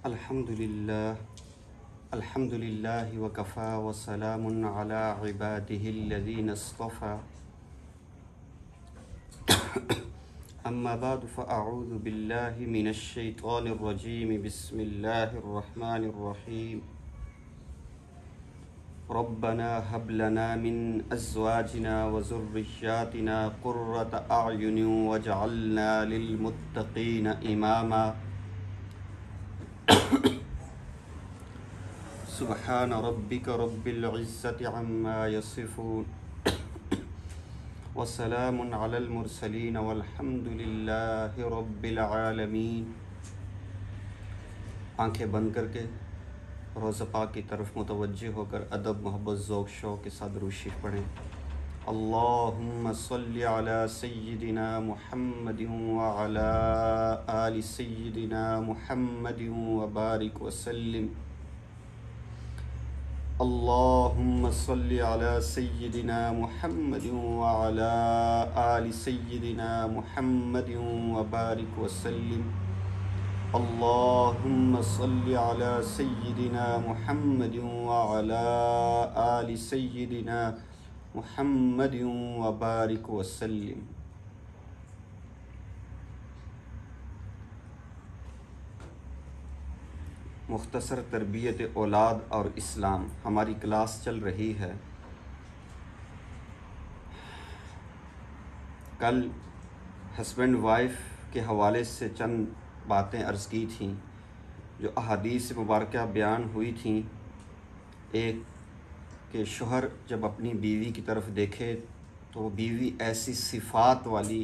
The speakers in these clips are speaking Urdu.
الحمد للہ وکفا وسلام علی عباده الذین اصطفى اما بعد فاعوذ باللہ من الشیطان الرجیم بسم اللہ الرحمن الرحیم ربنا هب لنا من ازواجنا وذرياتنا قرة اعین واجعلنا للمتقین اماما سبحان ربک رب العزة عما یصفون وسلام علی المرسلین والحمد للہ رب العالمین۔ آنکھیں بند کر کے روضہ پاک کی طرف متوجہ ہو کر ادب، محبت، ذوق، شوق کے ساتھ درود شریف پڑھیں۔ اللہم صلی علی سیدنا محمد وعلی آل سیدنا محمد وبارک وسلم۔ اللہم صلی علی سیدنا محمد وعلی آل سیدنا محمد وبارک وسلم۔ اللہم صلی علی سیدنا محمد وعلی آل سیدنا محمد وبارک وسلم۔ مختصر تربیت اولاد اور اسلام ہماری کلاس چل رہی ہے۔ کل ہسبینڈ وائف کے حوالے سے چند باتیں عرض کی تھیں جو احادیث مبارکہ بیان ہوئی تھیں۔ ایک کہ شوہر جب اپنی بیوی کی طرف دیکھے تو بیوی ایسی صفات والی،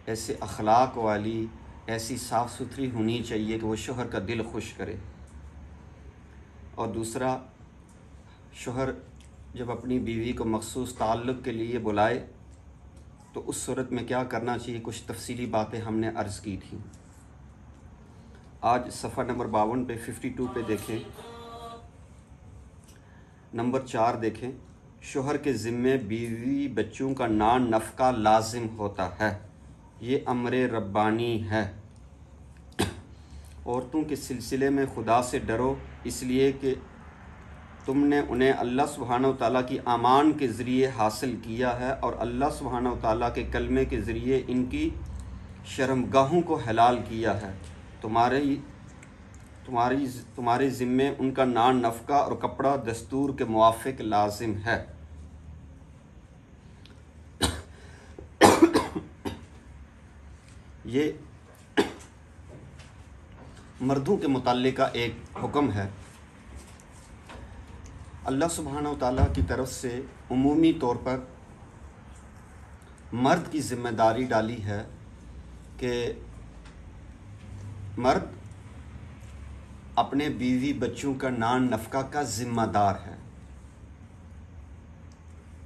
ایسے اخلاق والی، ایسی صاف ستھری ہونی چاہیے کہ وہ شوہر کا دل خوش کرے۔ اور دوسرا، شوہر جب اپنی بیوی کو مخصوص تعلق کے لیے بلائے تو اس صورت میں کیا کرنا چاہیے، کچھ تفصیلی باتیں ہم نے عرض کی تھیں۔ آج صفحہ نمبر 52 پہ 52 پہ دیکھیں، نمبر 4 دیکھیں۔ شوہر کے ذمے بیوی بچوں کا نان نفقہ لازم ہوتا ہے، یہ امر ربانی ہے۔ عورتوں کے سلسلے میں خدا سے ڈرو، اس لیے کہ تم نے انہیں اللہ سبحانہ وتعالیٰ کی امان کے ذریعے حاصل کیا ہے اور اللہ سبحانہ وتعالیٰ کے کلمے کے ذریعے ان کی شرمگاہوں کو حلال کیا ہے۔ تمہارے ذمے ان کا نان نفقہ اور کپڑا دستور کے موافق لازم ہے۔ یہ مردوں کے متعلقہ ایک حکم ہے۔ اللہ سبحانہ وتعالیٰ کی طرف سے عمومی طور پر مرد کی ذمہ داری ڈالی ہے کہ مرد اپنے بیوی بچوں کا نان نفقہ کا ذمہ دار ہے،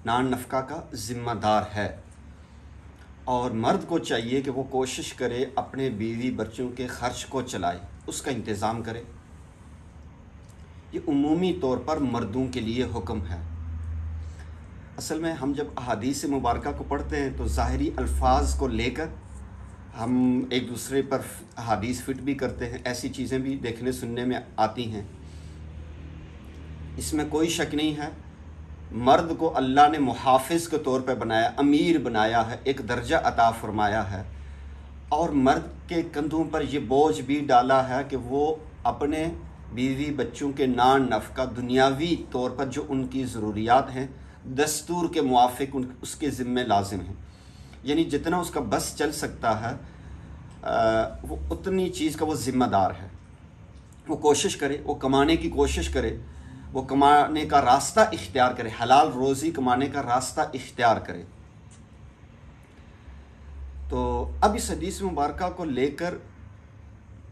نان نفقہ کا ذمہ دار ہے، اور مرد کو چاہیے کہ وہ کوشش کرے اپنے بیوی بچوں کے خرچ کو چلائے، اس کا انتظام کرے۔ یہ عمومی طور پر مردوں کے لیے حکم ہے۔ اصل میں ہم جب احادیث مبارکہ کو پڑھتے ہیں تو ظاہری الفاظ کو لے کر ہم ایک دوسرے پر احادیث فٹ بھی کرتے ہیں، ایسی چیزیں بھی دیکھنے سننے میں آتی ہیں۔ اس میں کوئی شک نہیں ہے، مرد کو اللہ نے محافظ کے طور پہ بنایا، امیر بنایا ہے، ایک درجہ عطا فرمایا ہے، اور مرد کے کندھوں پر یہ بوجھ بھی ڈالا ہے کہ وہ اپنے بیوی بچوں کے نان نفقہ دنیاوی طور پر جو ان کی ضروریات ہیں دستور کے موافق اس کے ذمے لازم ہیں، یعنی جتنا اس کا بس چل سکتا ہے وہ اتنی چیز کا وہ ذمہ دار ہے۔ وہ کوشش کرے، وہ کمانے کی کوشش کرے، وہ کمانے کا راستہ اختیار کرے، حلال روزی کمانے کا راستہ اختیار کرے۔ تو اب اس حدیث مبارکہ کو لے کر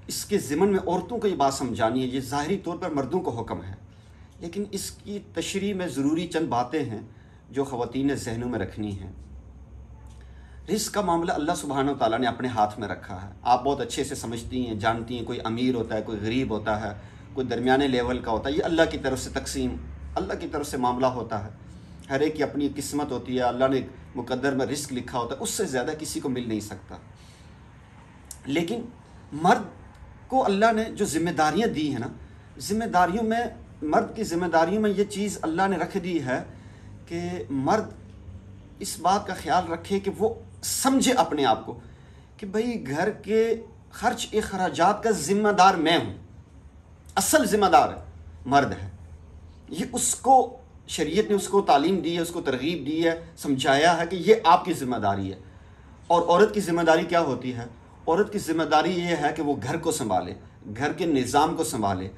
اس کے ضمن میں عورتوں کو یہ بات سمجھانی ہے، یہ ظاہری طور پر مردوں کو حکم ہے، لیکن اس کی تشریح میں ضروری چند باتیں ہیں جو خواتین ذہنوں میں رکھنی ہیں۔ رزق کا معاملہ اللہ سبحانہ وتعالیٰ نے اپنے ہاتھ میں رکھا ہے، آپ بہت اچھے سے سمجھتی ہیں، جانتی ہیں، کوئی امیر ہوتا ہے، کوئی غریب ہوتا ہے، کوئی درمیانے لیول کا ہوتا ہے، یہ اللہ کی طرف سے تقسیم، اللہ کی طرف سے معاملہ ہوتا ہے۔ ہر ایک کی اپنی قسمت ہوتی ہے، اللہ نے مقدر میں رزق لکھا ہوتا ہے، اس سے زیادہ کسی کو مل نہیں سکتا۔ لیکن مرد کو اللہ نے جو ذمہ داریاں دی ہیں نا، ذمہ داریوں میں، مرد کی ذمہ داریوں میں یہ چیز اللہ نے رکھ دی ہے کہ مرد اس بات کا خیال رکھے کہ وہ سمجھے اپنے آپ کو کہ بھئی گھر کے خرچ اخراجات کا ذمہ دار میں ہوں، اصل ذمہ دار مرد ہے. یہ اس کو شریعت نے اس کو تعلیم دی ہے، اس کو ترغیب دی ہے، سمجھایا ہے کہ یہ آپ کی ذمہ داری ہے. اور عورت کی ذمہ داری کیا ہوتی ہے؟ عورت کی ذمہ داری یہ ہے کہ وہ گھر کو سنبھالے، گھر کے نظام کو سنبھالے،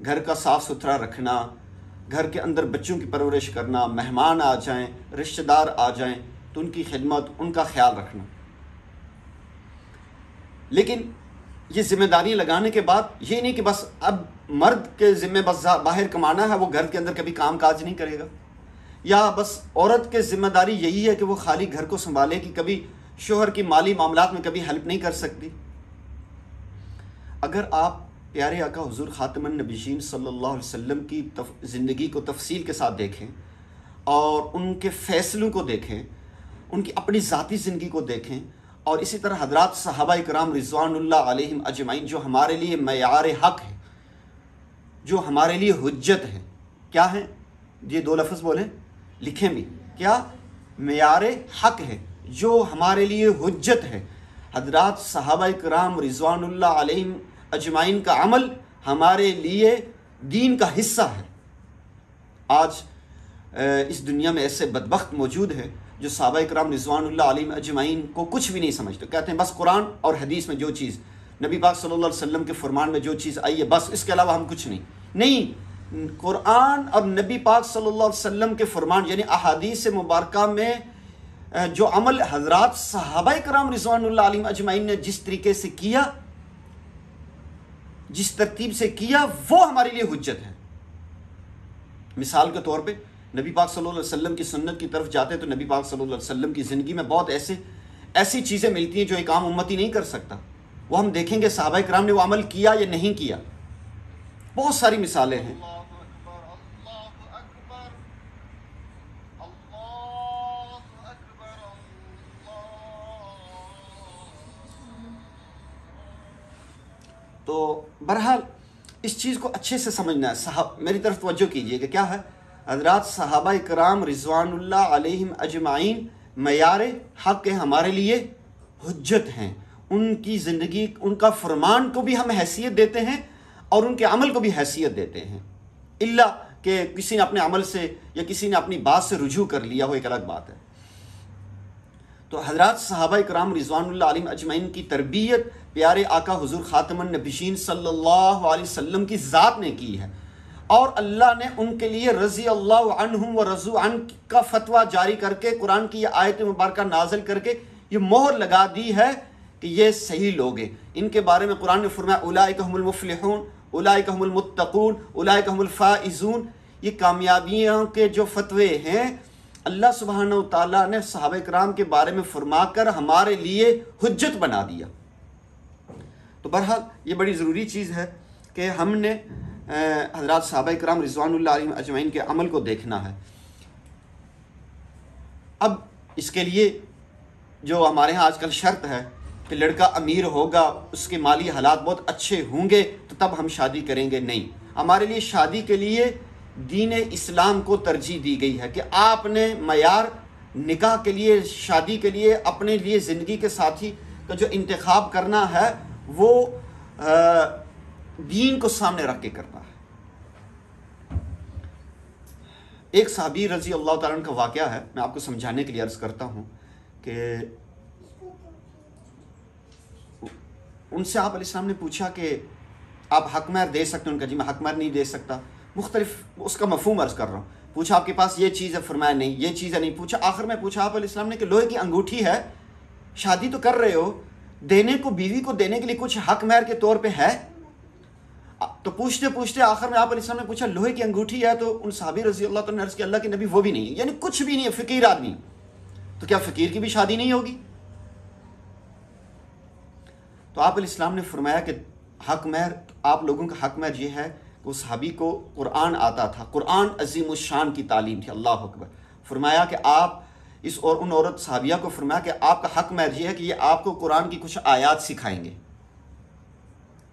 گھر کا صاف ستھرا رکھنا، گھر کے اندر بچوں کی پرورش کرنا، مہمان آ جائیں، رشتہ دار آ جائیں تو ان کی خدمت، ان کا خیال رکھنا. لیکن یہ ذمہ داری لگانے کے بعد یہ نہیں کہ بس اب مرد کے ذمہ بس باہر کمانا ہے، وہ گھر کے اندر کبھی کام کاج نہیں کرے گا، یا بس عورت کے ذمہ داری یہی ہے کہ وہ خالی گھر کو سنبھالے کہ کبھی شوہر کی مالی معاملات میں کبھی ہیلپ نہیں کر سکتی. اگر آپ پیارے آقا حضور خاتم النبیین صلی اللہ علیہ وسلم کی زندگی کو تفصیل کے ساتھ دیکھیں اور ان کے فیصلوں کو دیکھیں، ان کی اپنی ذاتی زندگی کو دیکھیں، اور اسی طرح حضرات صحابہ کرام رضوان اللہ علیہم اجمعین جو ہمارے لیے معیار حق ہے، جو ہمارے لیے حجت ہے، کیا ہیں؟ یہ دو لفظ بولیں، لکھیں بھی، کیا؟ معیار حق ہے، جو ہمارے لیے حجت ہے. حضرات صحابہ کرام رضوان اللہ علیہم اجمعین کا عمل ہمارے لیے دین کا حصہ ہے. آج اس دنیا میں ایسے بدبخت موجود ہیں جو صحابہ کرام رضوان اللہ علیہم اجمعین کو کچھ بھی نہیں سمجھتے، کہتے ہیں بس قرآن اور حدیث میں جو چیز، نبی پاک صلی اللہ علیہ وسلم کے فرمان میں جو چیز آئی ہے بس، اس کے علاوہ ہم کچھ نہیں. قرآن اور نبی پاک صلی اللہ علیہ وسلم کے فرمان یعنی احادیث مبارکہ میں جو عمل حضرات صحابہ کرام رضوان اللہ علیہم اجمعین نے جس طریقے سے کیا، جس ترتیب سے کیا، وہ ہمارے لیے حجت ہے. مثال کے طور پہ نبی پاک صلی اللہ علیہ وسلم کی سنت کی طرف جاتے ہیں تو نبی پاک صلی اللہ علیہ وسلم کی زندگی میں بہت ایسی چیزیں ملتی ہیں جو ایک عام امتی نہیں کر سکتا. وہ ہم دیکھیں گے صحابہ کرام نے وہ عمل کیا یا نہیں کیا. بہت ساری مثالیں ہیں. تو بہرحال اس چیز کو اچھے سے سمجھنا ہے. میری طرف توجہ کیجئے کہ کیا ہے؟ حضرات صحابہ کرام رضوان اللہ علیہم اجمعین معیار حق کے ہمارے لیے حجت ہیں. ان کی زندگی، ان کا فرمان کو بھی ہم حیثیت دیتے ہیں اور ان کے عمل کو بھی حیثیت دیتے ہیں، الا کہ کسی نے اپنے عمل سے یا کسی نے اپنی بات سے رجوع کر لیا، وہ ایک الگ بات ہے. تو حضرات صحابہ کرام رضوان اللہ علیہم اجمعین کی تربیت پیارے آقا حضور خاتم النبیین صلی اللہ علیہ وسلم کی ذات نے کی ہے، اور اللہ نے ان کے لیے رضی اللہ عنہم و رضوا عنہ کا فتویٰ جاری کر کے، قرآن کی یہ آیت مبارکہ نازل کر کے یہ مہر لگا دی ہے کہ یہ صحیح لوگ ہیں. ان کے بارے میں قرآن نے فرمایا اولئک هم المفلحون، اولئک هم المتقون، اولئک هم الفائزون. یہ کامیابیوں کے جو فتوے ہیں اللہ سبحانہ و تعالیٰ نے صحابہ کرام کے بارے میں فرما کر ہمارے لیے حجت بنا دیا. تو بہرحال یہ بڑی ضروری چیز ہے کہ ہم نے حضرات صحابہ کرام رضوان اللہ علیہم اجمعین کے عمل کو دیکھنا ہے. اب اس کے لیے جو ہمارے ہاں آج کل شرط ہے کہ لڑکا امیر ہوگا، اس کے مالی حالات بہت اچھے ہوں گے تو تب ہم شادی کریں گے، نہیں. ہمارے لیے شادی کے لیے دین اسلام کو ترجیح دی گئی ہے کہ آپ نے معیار نکاح کے لیے، شادی کے لیے، اپنے لیے زندگی کے ساتھی کا جو انتخاب کرنا ہے وہ دین کو سامنے رکھ کے کرنا ہے. ایک صحابی رضی اللہ تعالیٰ عنہ کا واقعہ ہے، میں آپ کو سمجھانے کے لیے عرض کرتا ہوں کہ ان سے آپ علیہ السلام نے پوچھا کہ آپ حق مہر دے سکتے ہیں؟ ان کا جی میں حق مہر نہیں دے سکتا. مختلف اس کا مفہوم عرض کر رہا ہوں. پوچھا آپ کے پاس یہ چیز ہے؟ فرمایا نہیں. یہ چیز ہے؟ نہیں. پوچھا آخر میں پوچھا آپ علیہ السلام نے کہ لوہے کی انگوٹھی ہے، شادی تو کر رہے ہو، دینے کو، بیوی کو دینے کے لیے کچھ حق مہر کے طور پہ ہے؟ تو پوچھتے پوچھتے آخر میں آپ علیہ السلام نے پوچھا لوہے کی انگوٹھی ہے؟ تو ان صحابی رضی اللہ تعالیٰ نے عرض کیا اللہ کے نبی وہ بھی نہیں ہے، یعنی کچھ بھی نہیں ہے، فقیر آدمی. تو کیا فقیر کی بھی شادی نہیں ہوگی؟ تو آپ علیہ السلام نے فرمایا کہ حق مہر، آپ لوگوں کا حق مہر یہ ہے کہ اس صحابی کو قرآن آتا تھا، قرآن عظیم الشان کی تعلیم تھی. اللہ اکبر. فرمایا کہ آپ اس اور ان عورت صحابیہ کو فرمایا کہ آپ کا حق مہر یہ ہے کہ یہ آپ کو قرآن کی کچھ آیات سکھائیں گے.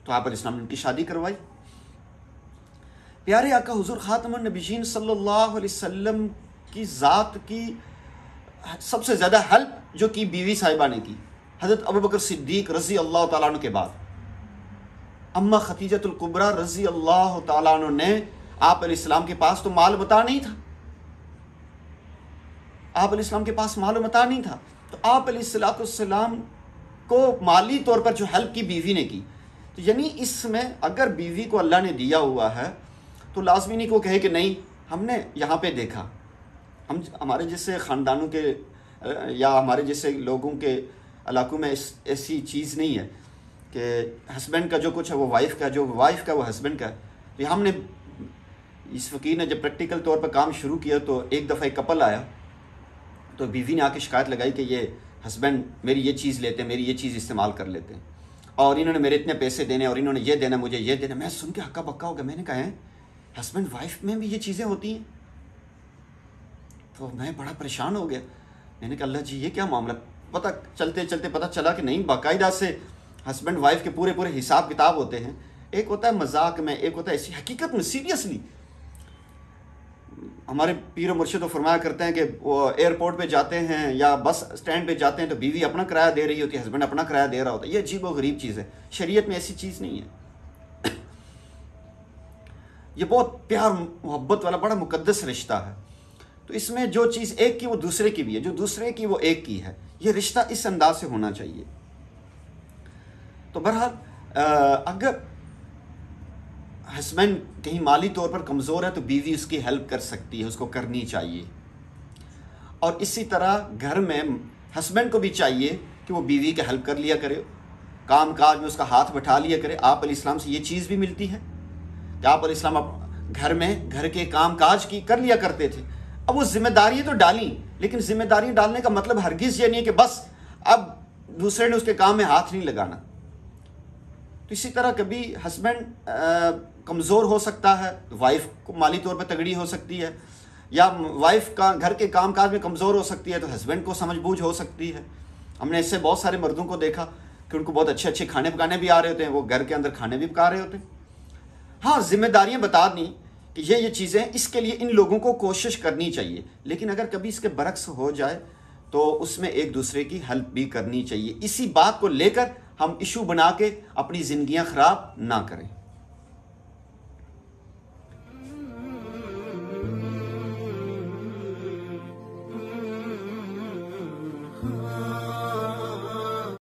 تو آپ علیہ السلام نے ان کی شادی کروائی۔ پیارے آقا حضور خاتم النبیین صلی اللہ علیہ وسلم کی ذات کی سب سے زیادہ ہیلپ جو کی بیوی صاحبہ نے کی، حضرت ابوبکر صدیق رضی اللہ تعالیٰ عنہ کے بعد اماں خدیجۃ الکبریٰ رضی اللہ تعالیٰ عنہ نے، آپ علیہ السلام کے پاس تو مال متاع نہیں تھا، آپ علیہ السلام کے پاس مال و متاع نہیں تھا، تو آپ علیہ السلام کو مالی طور پر جو ہیلپ کی بیوی نے کی۔ تو یعنی اس میں اگر بیوی کو اللہ نے دیا ہوا ہے تو لازمی نہیں کو کہے کہ نہیں ہم نے یہاں پہ دیکھا، ہمارے جیسے خاندانوں کے یا ہمارے جیسے لوگوں کے علاقوں میں ایسی چیز نہیں ہے کہ ہسبینڈ کا جو کچھ ہے وہ وائف کا، جو وائف کا وہ ہسبینڈ کا۔ تو ہم نے اس فقیر نے جب پریکٹیکل طور پر کام شروع کیا تو ایک دفعہ ایک کپل آیا تو بیوی نے آ کے شکایت لگائی کہ یہ ہسبینڈ میری یہ چیز لیتے ہیں، میری یہ چیز استعمال کر لیتے ہیں، اور انہوں نے میرے اتنے پیسے دینے، اور انہوں نے یہ دینا، مجھے یہ دینا۔ میں سن کے ہکا بکا ہو گیا، میں نے کہا ہے ہسبینڈ وائف میں بھی یہ چیزیں ہوتی ہیں؟ تو میں بڑا پریشان ہو گیا، میں نے کہا اللہ جی یہ کیا معاملہ؟ پتہ چلتے چلتے پتہ چلا کہ نہیں، باقاعدہ سے ہسبینڈ وائف کے پورے حساب کتاب ہوتے ہیں۔ ایک ہوتا ہے مذاق میں، ایک ہوتا ہے ایسی حقیقت میں سیریسلی۔ ہمارے پیر و مرشد تو فرمایا کرتے ہیں کہ وہ ایئرپورٹ پہ جاتے ہیں یا بس اسٹینڈ پہ جاتے ہیں تو بیوی اپنا کرایہ دے رہی ہوتی ہے، ہسبینڈ اپنا کرایہ دے رہا ہوتا ہے۔ یہ عجیب و غریب چیز ہے، شریعت میں ایسی چیز نہیں ہے۔ یہ بہت پیار محبت والا بڑا مقدس رشتہ ہے، تو اس میں جو چیز ایک کی وہ دوسرے کی بھی ہے، جو دوسرے کی وہ ایک کی ہے۔ یہ رشتہ اس انداز سے ہونا چاہیے۔ تو بہرحال اگر ہسبینڈ کہیں مالی طور پر کمزور ہے تو بیوی اس کی ہیلپ کر سکتی ہے، اس کو کرنی چاہیے۔ اور اسی طرح گھر میں ہسبینڈ کو بھی چاہیے کہ وہ بیوی کی ہیلپ کر لیا کرے، کام کاج میں اس کا ہاتھ بٹھا لیا کرے۔ آپ علیہ السلام سے یہ چیز بھی ملتی ہے کہ آپ علیہ السلام گھر میں گھر کے کام کاج کی کر لیا کرتے تھے۔ اب وہ ذمہ داریاں تو ڈالیں، لیکن ذمہ داریاں ڈالنے کا مطلب ہرگز یہ نہیں ہے کہ بس اب دوسرے نے اس کے کام میں ہاتھ نہیں لگانا۔ تو اسی طرح کبھی ہسبینڈ کمزور ہو سکتا ہے، وائف کو مالی طور پہ تگڑی ہو سکتی ہے، یا وائف کا گھر کے کام کاج میں کمزور ہو سکتی ہے تو ہسبینڈ کو سمجھ بوجھ ہو سکتی ہے۔ ہم نے ایسے بہت سارے مردوں کو دیکھا کہ ان کو بہت اچھے اچھے کھانے پکانے بھی آ رہے ہوتے ہیں، وہ گھر کے اندر کھانے بھی پکا رہے ہوتے ہیں۔ ہاں ذمہ داریاں بتا دیں کہ یہ چیزیں، اس کے لیے ان لوگوں کو کوشش کرنی چاہیے، لیکن اگر کبھی اس کے برعکس ہو جائے تو اس میں ایک دوسرے کی ہیلپ بھی کرنی چاہیے۔ اسی بات کو لے کر ہم ایشو بنا کے اپنی زندگیاں خراب نہ کریں۔